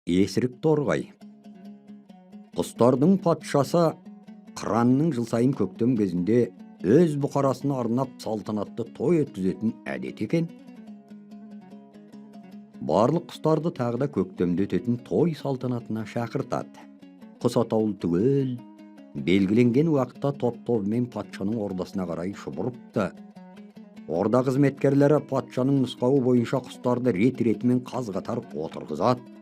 Есірік торғай. Құстардың патшасы қыранның жыл сайын көктем кезінде өз бұқарасына арнап салтанатты той өткізетін әдет екен. Барлық құстарды тағы да көктемде өтетін той салтанатына шақыртады. Құс атаулы түгел белгіленген уақытта топ-тобымен патшаның ордасына қарай шұбырыпты. Орда қызметкерлері патшаның нұсқауы бойынша құстарды рет-ретімен қаз-қатар отырғызады.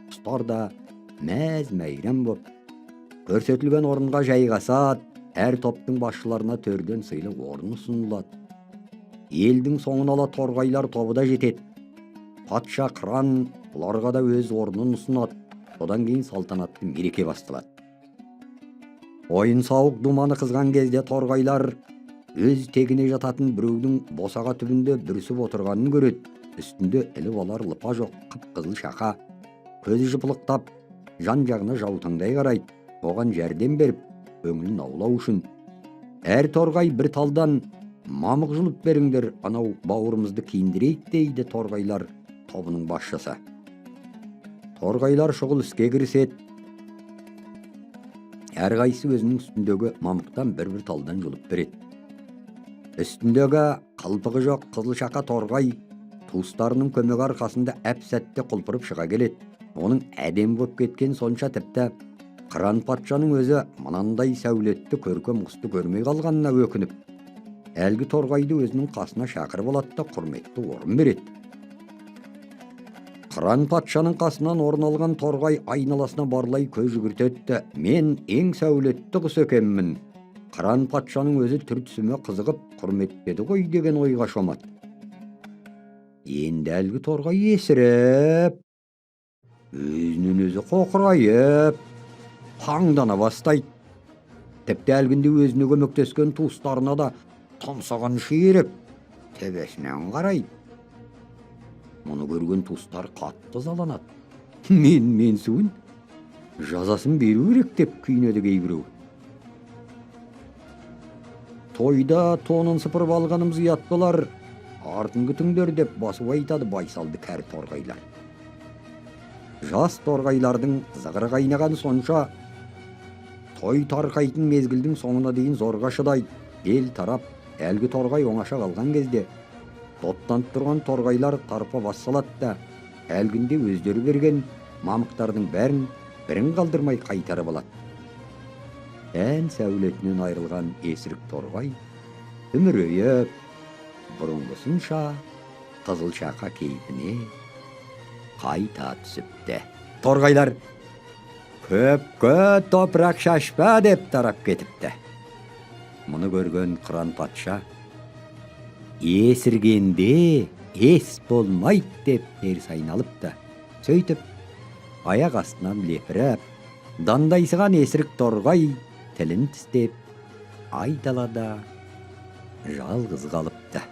Құстар да мәз-мәйрам боп көрсетілген орынға жайғасады. Әр топтың басшыларына төрден сыйлы орын ұсынылады. Елдің соңын ала торғайлар тобы да жетеді. Патша қыран бұларға да өз орнын ұсынады. Содан кейін салтанатты мереке басталады. Ойын-сауық думаны қызған кезде торғайлар өз тегіне жататын біреудің босаға түбінде бүрісіп отырғанын көреді. Үстінде іліп алар лыпа жоқ қып-қызыл шақа. Көзі жыпылықтап, жан-жағына жаутаңдай қарайды. Оған жәрдем беріп, көңілін аулау үшін. Әр торғай бір талдан мамық жұлып беріңдер, анау бауырымызды киіндірейік дейді торғайлар тобының басшысы. Торғайлар шұғыл іске кіріседі. Әрқайсысы өзінің үстіндегі мамықтан бір-бір талдан жұлып береді. Үстіндегі қалпығы жоқ қызыл шақа торғай туыстарының көмегі арқасында әп-сәтте құлпырып шыға келеді. Оның әдем болып кеткен сонша тіпті қыран патшаның өзі мынандай сәулетті көркем құсты көрмей қалғанына өкініп, әлгі торғайды өзінің қасына шақырып алады да құрметті орын береді. Қыран патшаның қасынан орын алған торғай айналасына барлай көз жүгіртеді. Мен ең сәулетті құс екенмін. Қыран патшаның өзі түр-түсіме қызығып құрметтеді ғой деген ойға шомады. Енді әлгі торғай есіріп, өзінен өзі қоқырайып, паңдана бастайды. Тіпті әлгінде өзіне көмектескен туыстарына да тұмсығын шиіріп, төбесінен қарайды. Мұны көрген туыстар қатты ызаланады. Мен суын жазасын беру керек деп күйінеді кейбіреу. Тойда тонын сыпырып алғанымыз ұят болар, артын күтіңдер деп басып айтады байсалды кәрі торғайлар. Жас торғайлардың зығыры қайнаған сонша той тарқайтын мезгілдің соңына дейін зорға шыдайды. Ел тарап, әлгі торғай оңаша қалған кезде топтанып тұрған торғайлар тарпа бас салады да, әлгінде өздері берген мамықтардың бірін қалдырмай қайтарып алады. Ән сәулетінен айырылған есірік торғай үмірейіп, бұрынғысынша қызыл шақа кейпіне қайта түсіпті. Торғайлар көпке топырақ шашпа деп тарап кетіпті. Мұны көрген қыран патша есіргенде ес болмайды деп теріс айналыпты. Сөйтіп, аяқ астынан лепіріп, дандайсыған есірік торғай тілін тістеп, айдалада жалғыз қалыпты.